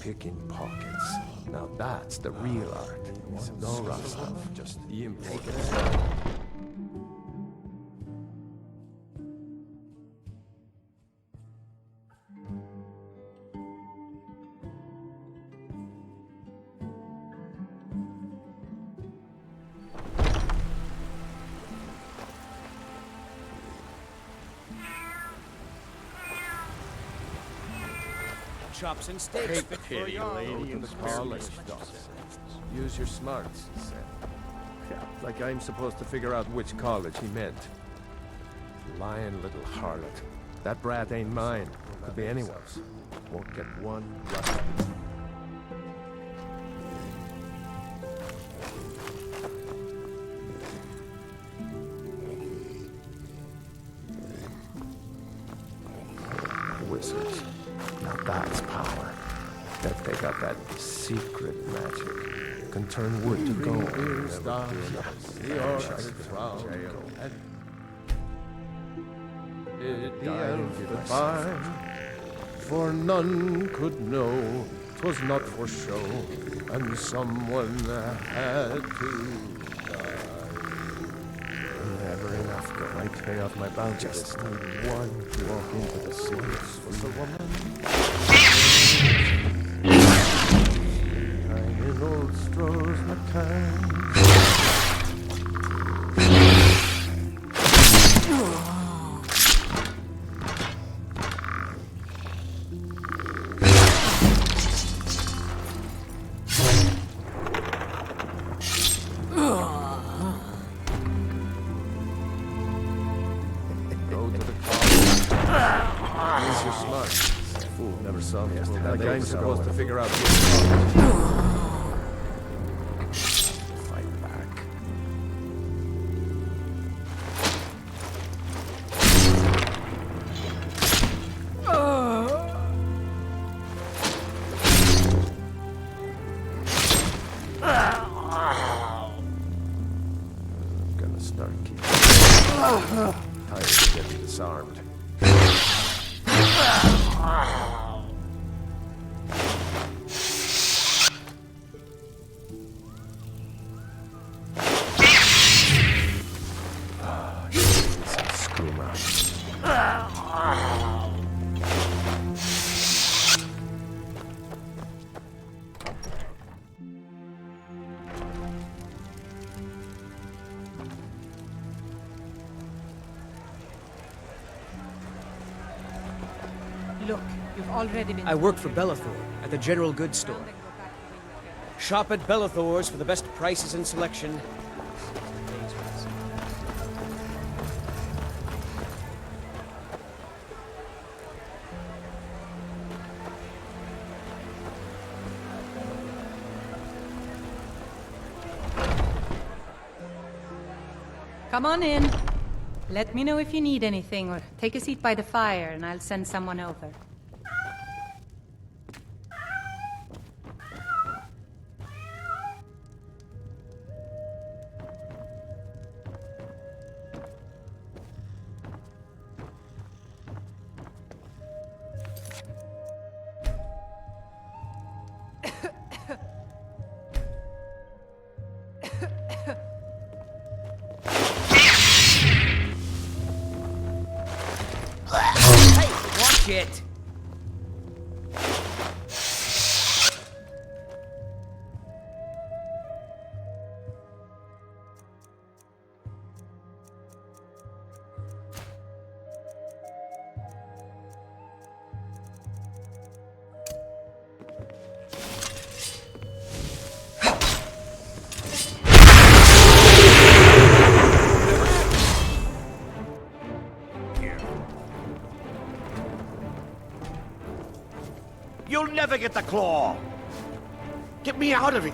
Picking pockets. Now that's the real art. No rough stuff, just the important stuff. Chops and steaks fit for a Lady in the polished stuff. Use your smarts, he said. Yeah, like I'm supposed to figure out which college he meant. Lying little harlot. That brat ain't mine. Could be anyone's. Won't get one right. Wizards. Now that's power. Bet they got that secret magic. Can turn wood to gold. It died goodbye, for none could know 'twas not for show, and someone had to die. Never enough to pay off my bounty. Just need one to walk into the seas for the woman. In old Stroh's McCann. Like I'm supposed to figure out which fight back. Gonna start keeping tired of getting disarmed. Look, you've already been... I work for Bellathor at the General Goods Store. Shop at Bellathor's for the best prices and selection. Come on in. Let me know if you need anything, or take a seat by the fire and I'll send someone over. Shit. You'll never get the claw! Get me out of it!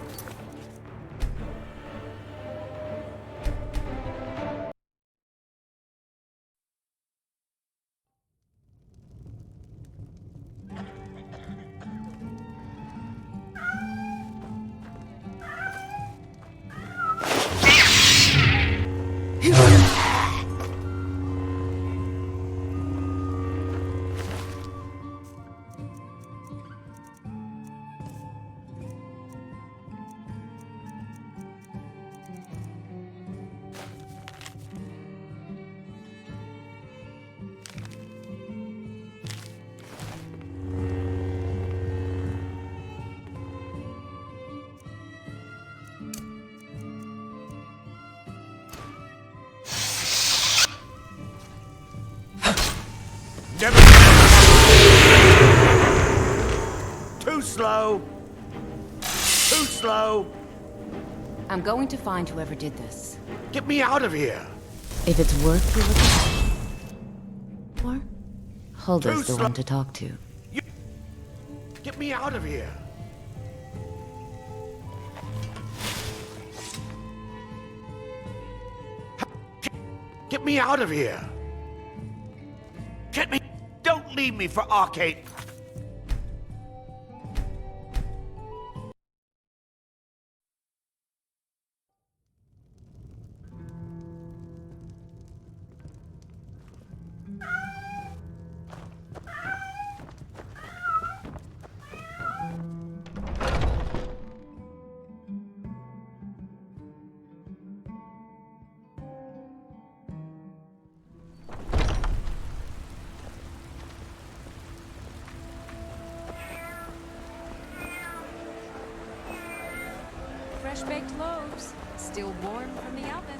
Too slow. Too slow. I'm going to find whoever did this. Get me out of here. If it's worth your looking for, Hulda's the one to talk to. Get me out of here. Get me out of here. Get me. Don't leave me for Arcade. Fresh-baked loaves, still warm from the oven.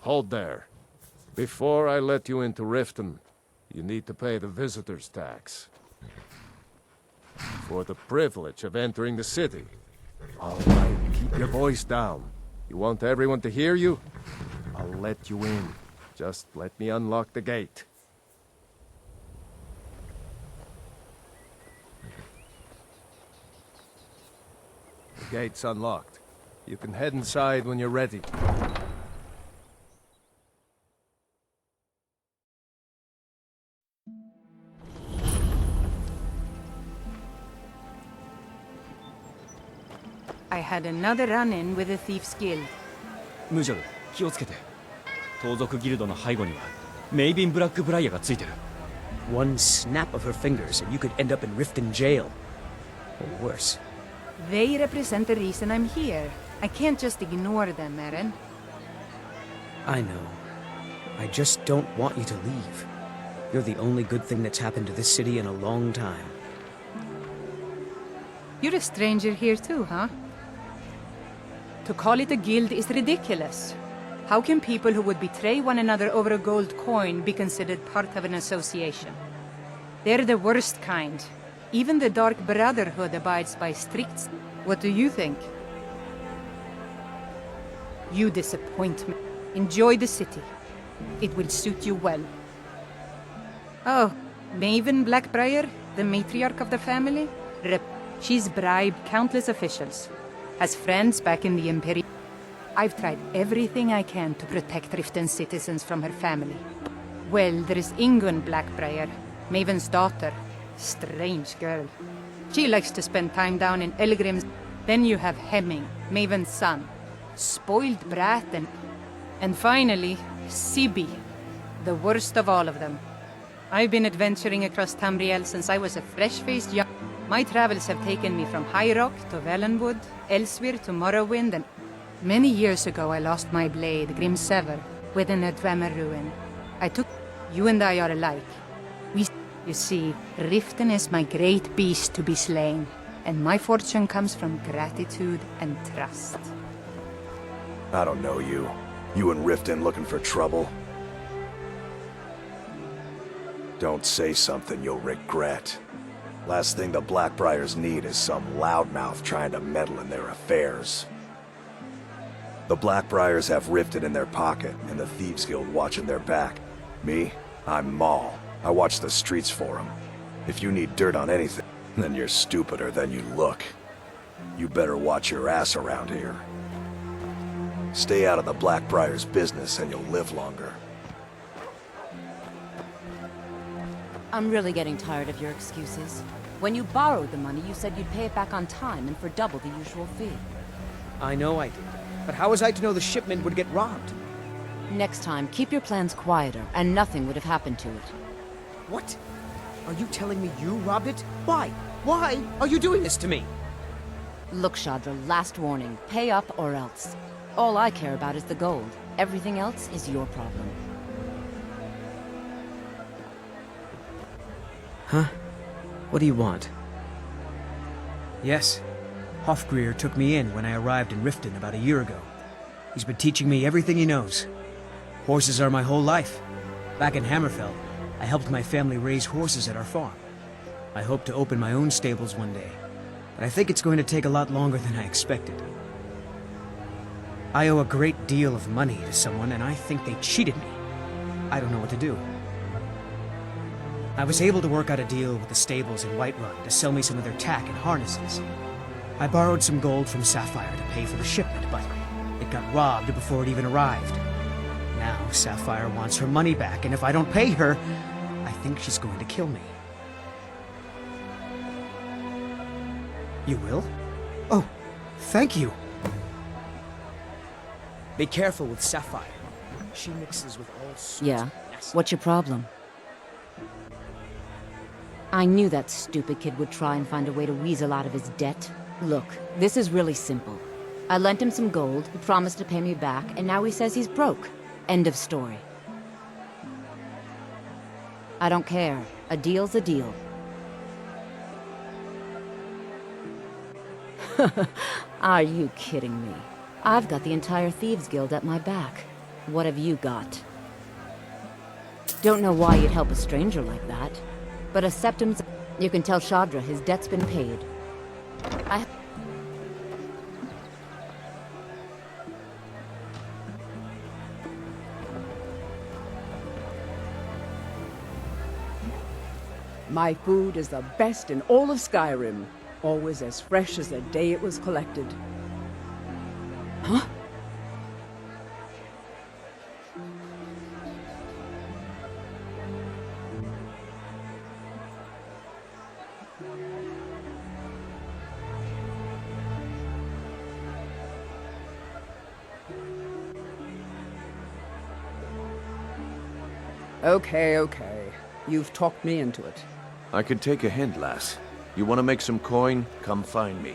Hold there. Before I let you into Riften, you need to pay the visitor's tax. For the privilege of entering the city. All right, keep your voice down. You want everyone to hear you? I'll let you in. Just let me unlock the gate. The gate's unlocked. You can head inside when you're ready. I had another run-in with the Thieves Guild. ムジョル、気をつけて。盗賊ギルドの背後にはメイビン・ブラックブライアがついてる。One snap of her fingers and you could end up in Riften jail. Or worse. They represent the reason I'm here. I can't just ignore them, Eren. I know. I just don't want you to leave. You're the only good thing that's happened to this city in a long time. You're a stranger here too, huh? To call it a guild is ridiculous. How can people who would betray one another over a gold coin be considered part of an association? They're the worst kind. Even the Dark Brotherhood abides by strict... What do you think? You disappoint me. Enjoy the city. It will suit you well. Oh, Maven Blackbriar, the matriarch of the family? She's bribed countless officials. Has friends back in the Imperium. I've tried everything I can to protect Riften citizens from her family. Well, there is Ingun Blackbriar, Maven's daughter. Strange girl. She likes to spend time down in Elgrim's. Then you have Hemming, Maven's son. Spoiled brat and finally, Sibi, the worst of all of them. I've been adventuring across Tamriel since I was a fresh-faced young... My travels have taken me from High Rock to Valenwood, elsewhere to Morrowind, and... Many years ago I lost my blade, Grimsever, within a Dwemer ruin. I took... You and I are alike. You see, Riften is my great beast to be slain, and my fortune comes from gratitude and trust. I don't know you. You and Riften looking for trouble? Don't say something you'll regret. Last thing the Blackbriars need is some loudmouth trying to meddle in their affairs. The Blackbriars have Riften in their pocket, and the Thieves Guild watching their back. Me? I'm Maul. I watch the streets for them. If you need dirt on anything, then you're stupider than you look. You better watch your ass around here. Stay out of the Blackbriars' business and you'll live longer. I'm really getting tired of your excuses. When you borrowed the money, you said you'd pay it back on time and for double the usual fee. I know I did. But how was I to know the shipment would get robbed? Next time, keep your plans quieter, and nothing would have happened to it. What? Are you telling me you robbed it? Why? Why are you doing this to me? Look, Shadra, last warning. Pay up or else. All I care about is the gold. Everything else is your problem. Huh? What do you want? Yes. Hofgrir took me in when I arrived in Riften about a year ago. He's been teaching me everything he knows. Horses are my whole life. Back in Hammerfell, I helped my family raise horses at our farm. I hope to open my own stables one day, but I think it's going to take a lot longer than I expected. I owe a great deal of money to someone, and I think they cheated me. I don't know what to do. I was able to work out a deal with the stables in Whiterun to sell me some of their tack and harnesses. I borrowed some gold from Sapphire to pay for the shipment, but it got robbed before it even arrived. Now Sapphire wants her money back, and if I don't pay her, I think she's going to kill me. You will? Oh, thank you. Be careful with Sapphire. She mixes with all sorts Yeah? of mess. What's your problem? I knew that stupid kid would try and find a way to weasel out of his debt. Look, this is really simple. I lent him some gold, he promised to pay me back, and now he says he's broke. End of story. I don't care. A deal's a deal. Are you kidding me? I've got the entire Thieves Guild at my back. What have you got? Don't know why you'd help a stranger like that. But a septum's... You can tell Shadra his debt's been paid. My food is the best in all of Skyrim. Always as fresh as the day it was collected. Huh? Okay. You've talked me into it. I could take a hint, lass. You want to make some coin? Come find me.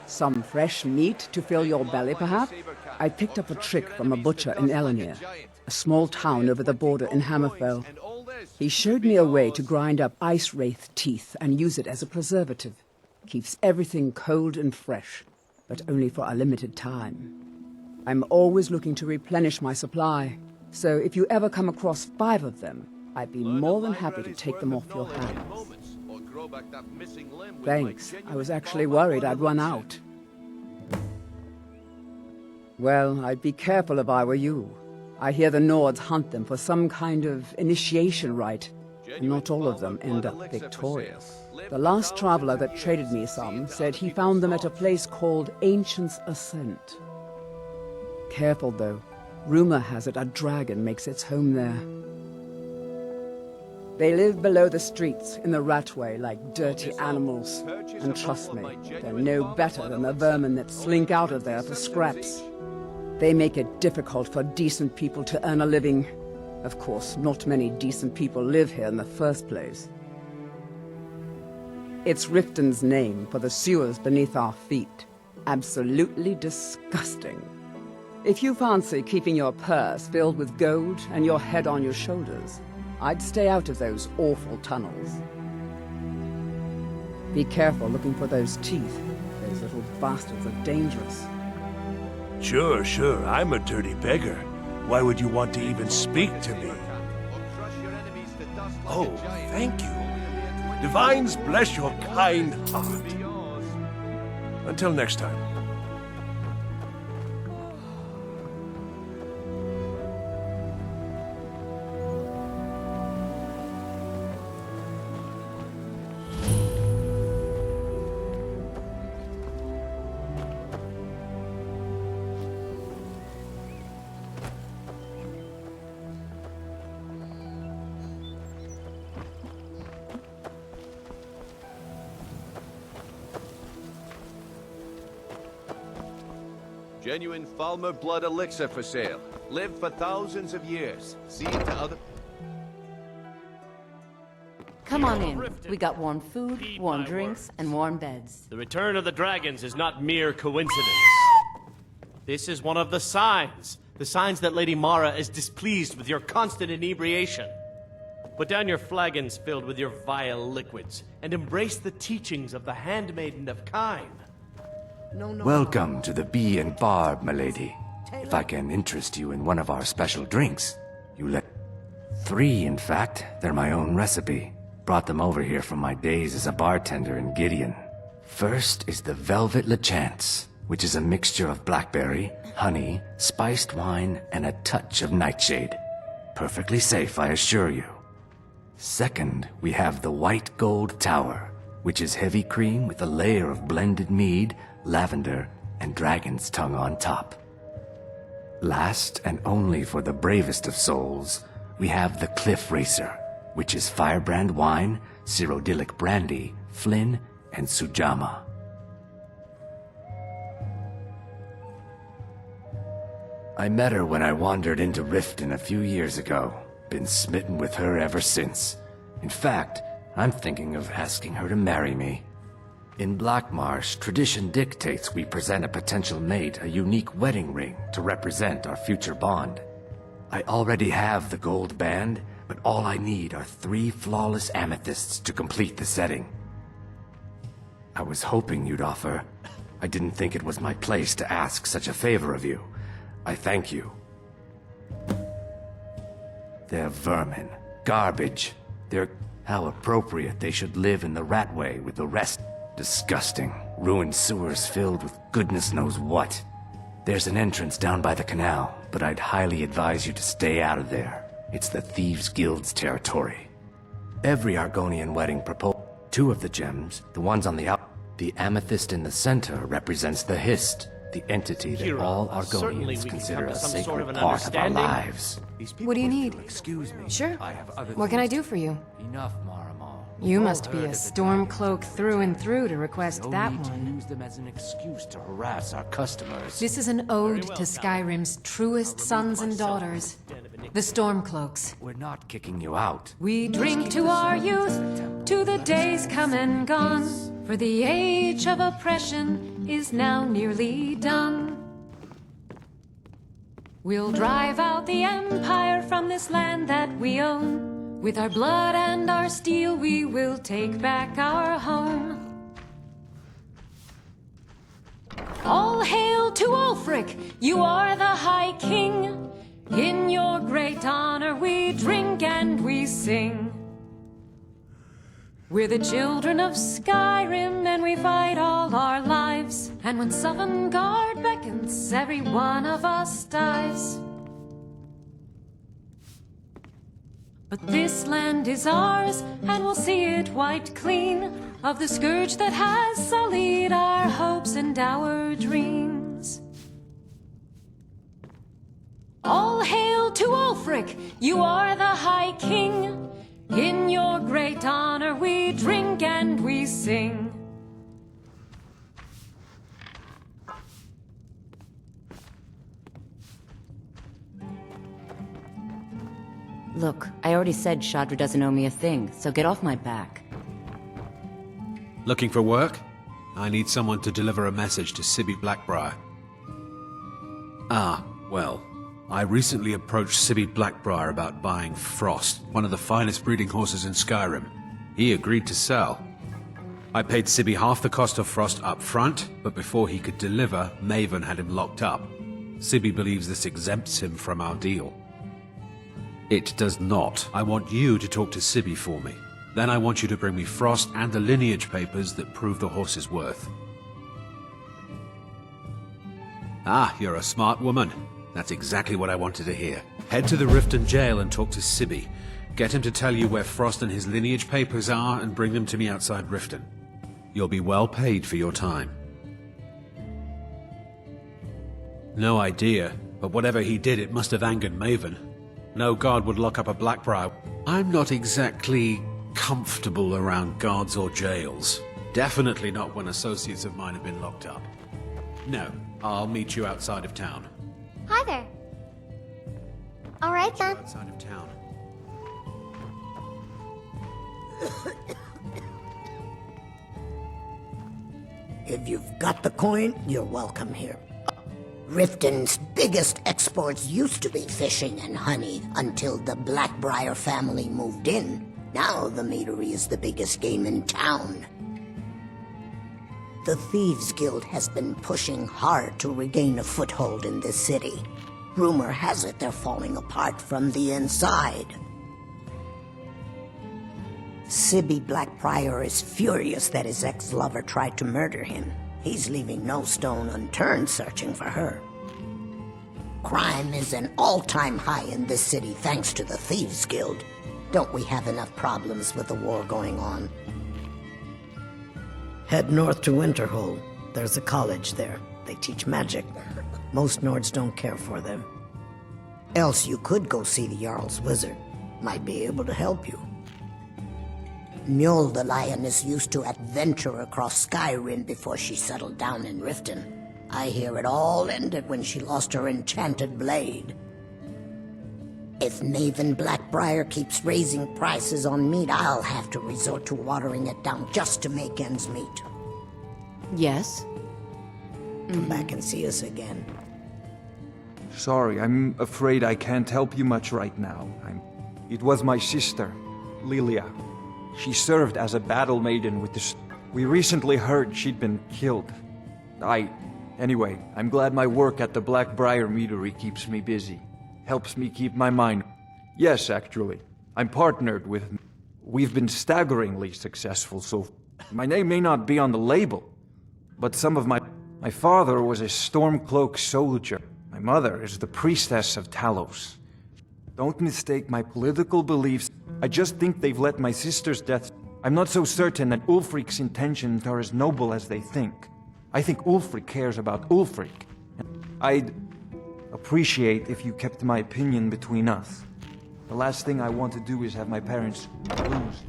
Some fresh meat to fill your belly, perhaps? I picked up a trick from a butcher in Elenir, a small town over the border in Hammerfell. He showed me a way to grind up ice wraith teeth and use it as a preservative. Keeps everything cold and fresh, but only for a limited time. I'm always looking to replenish my supply, so if you ever come across 5 of them, I'd be more than happy to take them off your hands. Thanks. I was actually worried I'd run out. Well, I'd be careful if I were you. I hear the Nords hunt them for some kind of initiation rite, and not all of them end up victorious. The last traveler that traded me some said he found them at a place called Ancient's Ascent. Careful, though. Rumor has it a dragon makes its home there. They live below the streets, in the ratway, like dirty animals. And trust me, they're no better than the vermin that slink out of there for scraps. They make it difficult for decent people to earn a living. Of course, not many decent people live here in the first place. It's Riften's name for the sewers beneath our feet. Absolutely disgusting. If you fancy keeping your purse filled with gold and your head on your shoulders, I'd stay out of those awful tunnels. Be careful looking for those teeth. Those little bastards are dangerous. Sure, I'm a dirty beggar. Why would you want to even speak to me? Oh, thank you. Divines bless your kind heart. Until next time. Genuine Falmer blood elixir for sale. Live for thousands of years. See to other... Come on in. We got warm food, warm drinks, and warm beds. The return of the dragons is not mere coincidence. This is one of the signs that Lady Mara is displeased with your constant inebriation. Put down your flagons filled with your vile liquids, and embrace the teachings of the Handmaiden of Kyne. Welcome to the Bee and Barb, milady. If I can interest you in one of our special drinks, you let... 3, in fact. They're my own recipe. Brought them over here from my days as a bartender in Gideon. First is the Velvet Lechance, which is a mixture of blackberry, honey, spiced wine, and a touch of nightshade. Perfectly safe, I assure you. Second, we have the White Gold Tower, which is heavy cream with a layer of blended mead, lavender, and dragon's tongue on top. Last, and only for the bravest of souls, we have the Cliff Racer, which is firebrand wine, Cyrodiilic brandy, Flynn, and Sujamma. I met her when I wandered into Riften a few years ago. Been smitten with her ever since. In fact, I'm thinking of asking her to marry me. In Blackmarsh, tradition dictates we present a potential mate a unique wedding ring to represent our future bond. I already have the gold band, but all I need are 3 flawless amethysts to complete the setting. I was hoping you'd offer. I didn't think it was my place to ask such a favor of you. I thank you. They're vermin. Garbage. How appropriate they should live in the ratway with the rest. Disgusting. Ruined sewers filled with goodness knows what. There's an entrance down by the canal, but I'd highly advise you to stay out of there. It's the Thieves' Guild's territory. Every Argonian wedding proposal. 2 of the gems, the ones on the the amethyst in the center represents the Hist, the entity that all Argonians consider a sacred part of our lives. What do you need? Excuse me. Sure. What can I do for you? Enough, Maramal. You must be a Stormcloak through and through to request that one. Use them as an excuse to harass our customers. This is an ode to Skyrim's truest sons and daughters. The Stormcloaks. We're not kicking you out. We drink to our youth, to the days come and gone. For the age of oppression is now nearly done. We'll drive out the Empire from this land that we own. With our blood and our steel we will take back our home. All hail to Ulfric, you are the High King. In your great honor we drink and we sing. We're the children of Skyrim and we fight all our lives. And when Sovngarde beckons, every one of us dies. But this land is ours, and we'll see it wiped clean of the scourge that has sullied our hopes and our dreams. All hail to Ulfric, you are the High King. In your great honor we drink and we sing. Look, I already said Shadra doesn't owe me a thing, so get off my back. Looking for work? I need someone to deliver a message to Sibby Blackbriar. Ah, well, I recently approached Sibby Blackbriar about buying Frost, one of the finest breeding horses in Skyrim. He agreed to sell. I paid Sibby half the cost of Frost up front, but before he could deliver, Maven had him locked up. Sibby believes this exempts him from our deal. It does not. I want you to talk to Sibby for me. Then I want you to bring me Frost and the lineage papers that prove the horse's worth. Ah, you're a smart woman. That's exactly what I wanted to hear. Head to the Riften jail and talk to Sibby. Get him to tell you where Frost and his lineage papers are and bring them to me outside Riften. You'll be well paid for your time. No idea, but whatever he did, it must have angered Maven. No guard would lock up a Blackbriar. I'm not exactly comfortable around guards or jails. Definitely not when associates of mine have been locked up. No, I'll meet you outside of town. Hi there. All right then. Outside of town. If you've got the coin, you're welcome here. Riften's biggest exports used to be fishing and honey until the Blackbriar family moved in. Now the meadery is the biggest game in town. The Thieves Guild has been pushing hard to regain a foothold in this city. Rumor has it they're falling apart from the inside. Sibby Blackbriar is furious that his ex-lover tried to murder him. He's leaving no stone unturned searching for her. Crime is an all-time high in this city thanks to the Thieves Guild. Don't we have enough problems with the war going on? Head north to Winterhold. There's a college there. They teach magic. Most Nords don't care for them. Else you could go see the Jarl's wizard. Might be able to help you. Mjol the lioness used to adventure across Skyrim before she settled down in Riften. I hear it all ended when she lost her enchanted blade. If Maven Blackbriar keeps raising prices on meat, I'll have to resort to watering it down just to make ends meet. Yes? Come back and see us again. Sorry, I'm afraid I can't help you much right now. It was my sister, Lilia. She served as a battle maiden with the... We recently heard she'd been killed. Anyway, I'm glad my work at the Blackbriar meadery keeps me busy. Helps me keep my mind... Yes, actually. I'm partnered with... We've been staggeringly successful, so... My name may not be on the label, but some of my... My father was a Stormcloak soldier. My mother is the priestess of Talos. Don't mistake my political beliefs. I just think they've let my sister's death... I'm not so certain that Ulfric's intentions are as noble as they think. I think Ulfric cares about Ulfric. I'd appreciate if you kept my opinion between us. The last thing I want to do is have my parents lose.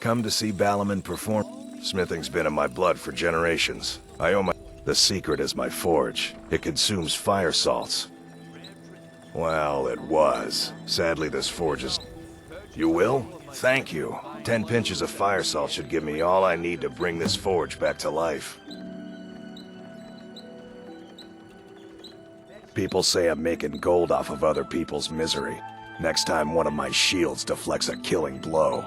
Come to see Balliman perform. Smithing's been in my blood for generations. I owe my... The secret is my forge. It consumes fire salts. Well, it was. Sadly, this forge is... You will? Thank you. 10 pinches of fire salt should give me all I need to bring this forge back to life. People say I'm making gold off of other people's misery. Next time one of my shields deflects a killing blow,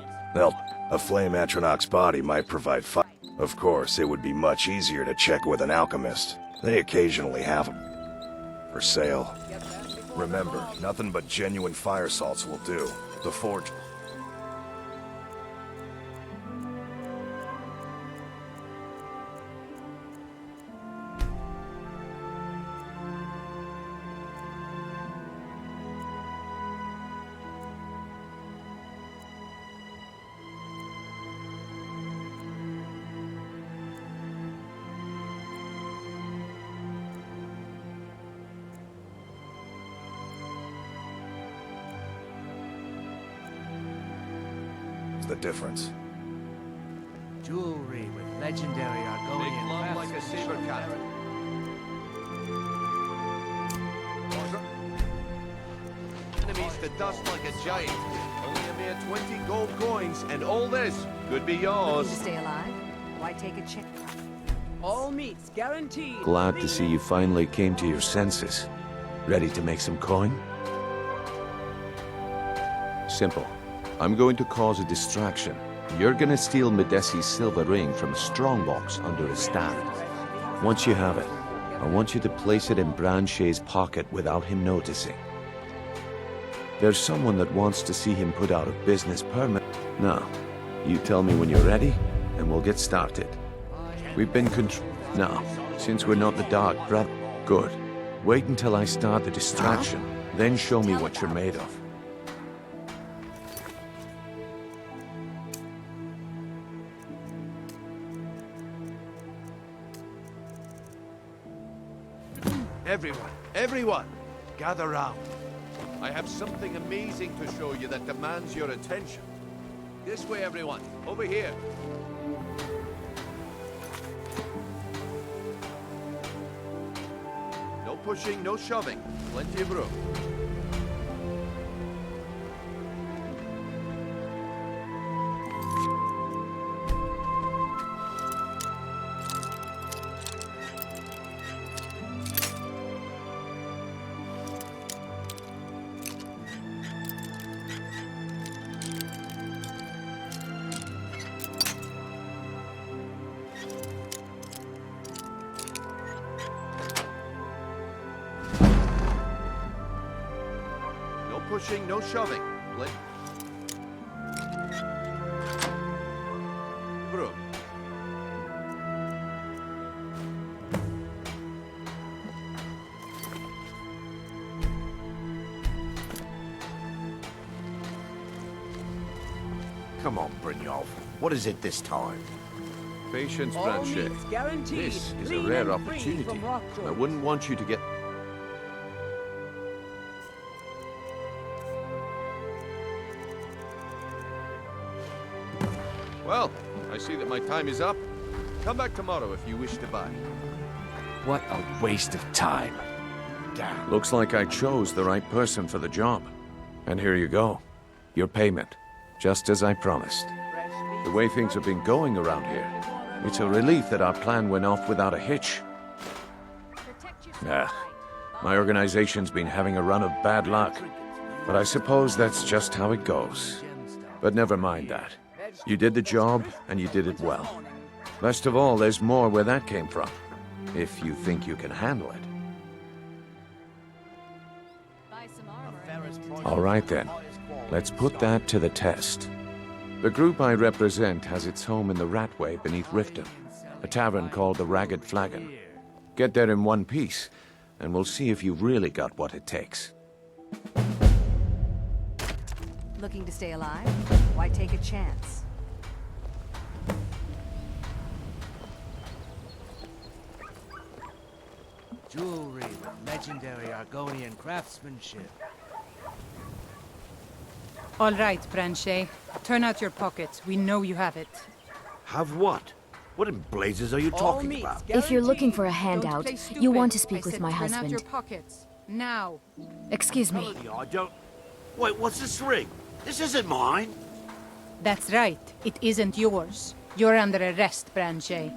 a flame Atronach's body might provide fire. Of course, it would be much easier to check with an alchemist. They occasionally have them for sale. Remember, nothing but genuine fire salts will do. The forge... the difference. Jewelry with legendary Argonian crafts. Like a saber cat. Enemies to dust like a giant. Only a mere 20 gold coins, and all this could be yours. Looking to stay alive? Why take a chance? All meats guaranteed. Glad to see you finally came to your senses. Ready to make some coin? Simple. I'm going to cause a distraction. You're gonna steal Medesi's silver ring from a strongbox under his stand. Once you have it, I want you to place it in Branche's pocket without him noticing. There's someone that wants to see him put out of business permanently. Now, you tell me when you're ready, and we'll get started. We've been Now, since we're not the Dark Brother... Good. Wait until I start the distraction, then show me what you're made of. Everyone, gather round. I have something amazing to show you that demands your attention. This way, everyone. Over here. No pushing, no shoving. Plenty of room. Pushing, no shoving. Room. Come on, Brynjolf. What is it this time? Patience, All Branche. meats guaranteed. This is a Clean rare and free opportunity. from rock I wouldn't want you to get... Well, I see that my time is up. Come back tomorrow if you wish to buy. What a waste of time. Damn. Looks like I chose the right person for the job. And here you go. Your payment. Just as I promised. The way things have been going around here, it's a relief that our plan went off without a hitch. My organization's been having a run of bad luck. But I suppose that's just how it goes. But never mind that. You did the job, and you did it well. Best of all, there's more where that came from. If you think you can handle it. All right then. Let's put that to the test. The group I represent has its home in the Ratway beneath Riften, a tavern called the Ragged Flagon. Get there in one piece, and we'll see if you've really got what it takes. Looking to stay alive? Why take a chance? Jewelry with legendary Argonian craftsmanship. All right, Branche. Turn out your pockets. We know you have it. Have what? What in blazes are you talking about? If you're looking for a handout, Don't play you want to stupid. speak with I my said turn out husband. your pockets. Now. Excuse me. I don't... Wait, what's this ring? This isn't mine. That's right. It isn't yours. You're under arrest, Branche.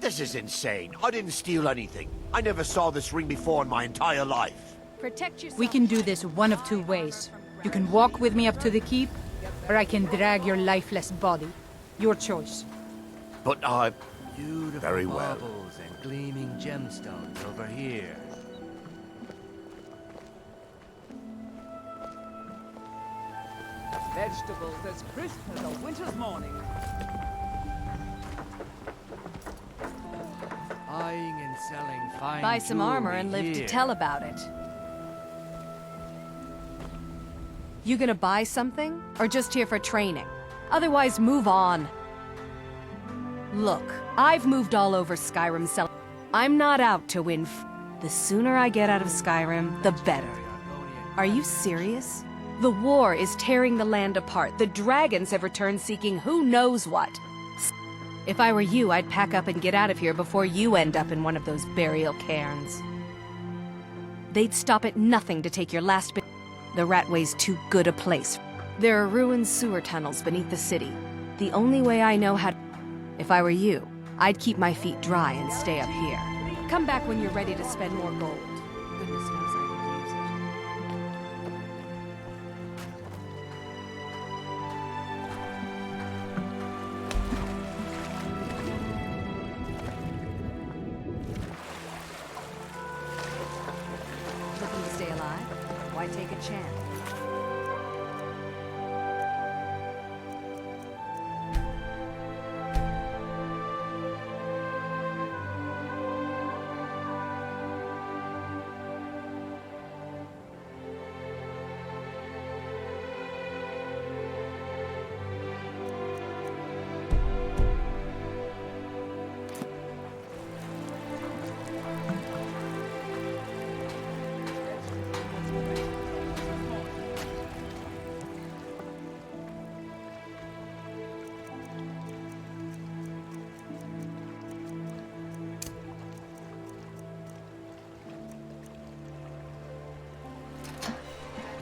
This is insane. I didn't steal anything. I never saw this ring before in my entire life. Protect yourself. We can do this one of two ways. You can walk with me up to the keep, or I can drag your lifeless body. Your choice. But I... Beautiful Very well. baubles and gleaming gemstones over here. Vegetables as crisp as a winter's morning. Buying and selling fine Buy some armor and live jewelry to here. tell about it. You gonna buy something? Or just here for training? Otherwise, move on. Look, I've moved all over Skyrim selling. I'm not out to win the sooner I get out of Skyrim, the better. Are you serious? The war is tearing the land apart. The dragons have returned seeking who knows what. If I were you, I'd pack up and get out of here before you end up in one of those burial cairns. They'd stop at nothing to take your last bit. The Ratway's too good a place. There are ruined sewer tunnels beneath the city. The only way I know how to... If I were you, I'd keep my feet dry and stay up here. Come back when you're ready to spend more gold. Goodness knows I could use it. Looking to stay alive? Why take a chance?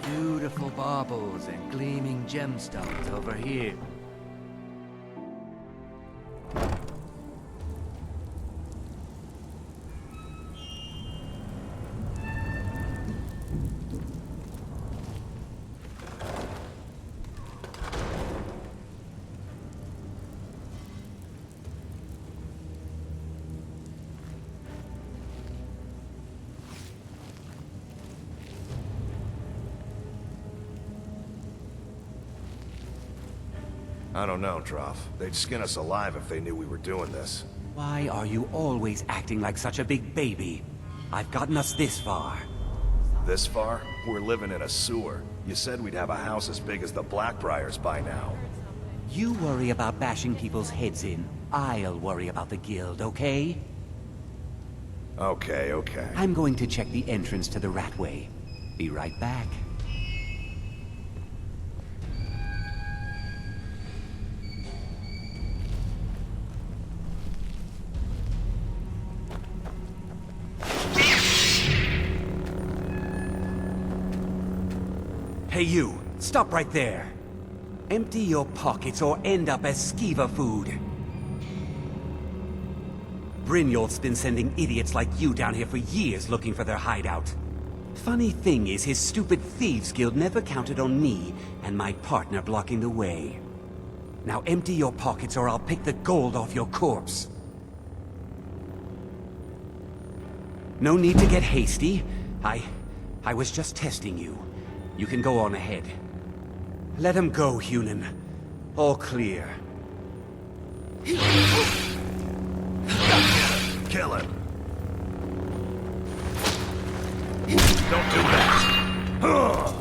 Beautiful baubles and gleaming gemstones over here. I don't know, Droff. They'd skin us alive if they knew we were doing this. Why are you always acting like such a big baby? I've gotten us this far. This far? We're living in a sewer. You said we'd have a house as big as the Blackbriars by now. You worry about bashing people's heads in. I'll worry about the guild, okay? Okay, okay. I'm going to check the entrance to the Ratway. Be right back. Hey you, stop right there. Empty your pockets or end up as skeever food. Brynjolf's been sending idiots like you down here for years looking for their hideout. Funny thing is, his stupid Thieves Guild never counted on me and my partner blocking the way. Now empty your pockets or I'll pick the gold off your corpse. No need to get hasty. I was just testing you. You can go on ahead. Let him go, Hunan. All clear. Kill him! Don't do that!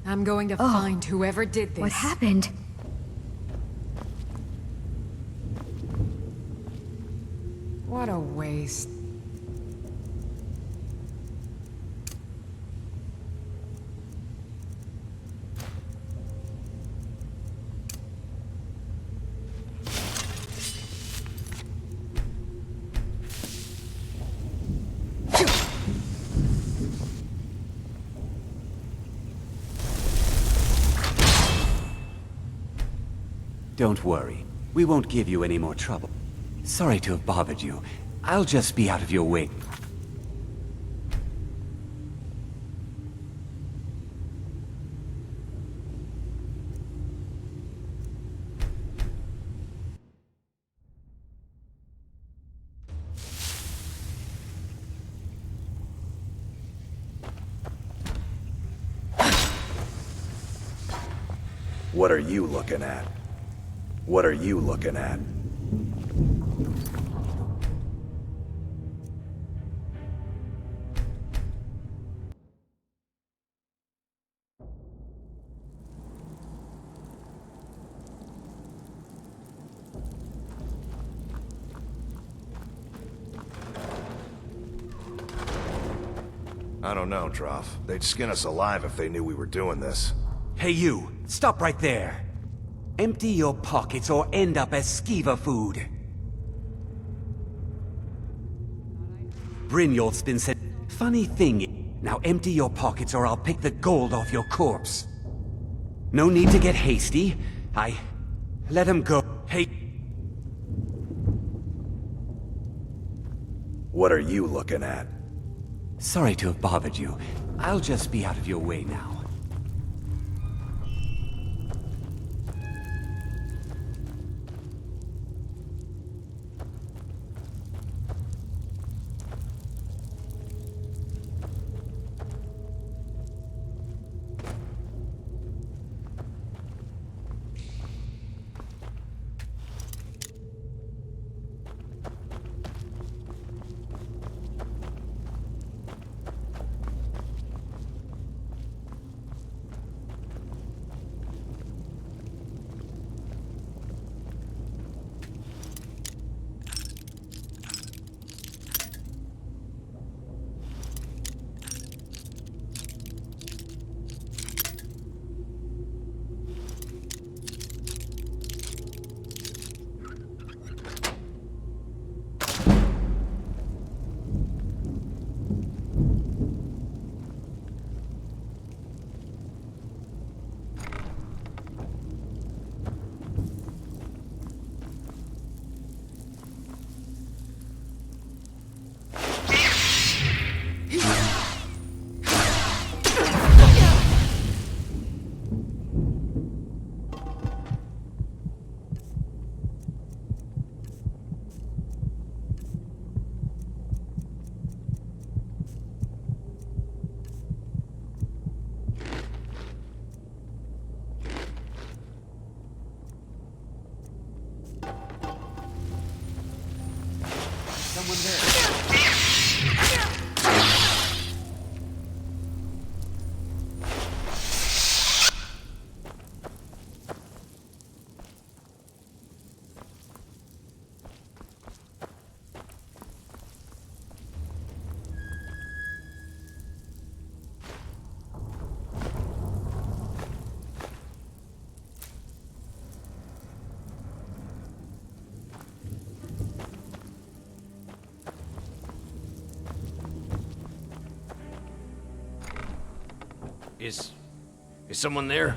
I'm going to find whoever did this. What happened? What a waste. Don't worry. We won't give you any more trouble. Sorry to have bothered you. I'll just be out of your way. What are you looking at? What are you looking at? I don't know, Droff. They'd skin us alive if they knew we were doing this. Hey you, stop right there. Empty your pockets or end up as skeever food. Brynjolf's been said. Funny thing, now empty your pockets or I'll pick the gold off your corpse. No need to get hasty. Let him go. Hey. What are you looking at? Sorry to have bothered you. I'll just be out of your way now. Is someone there?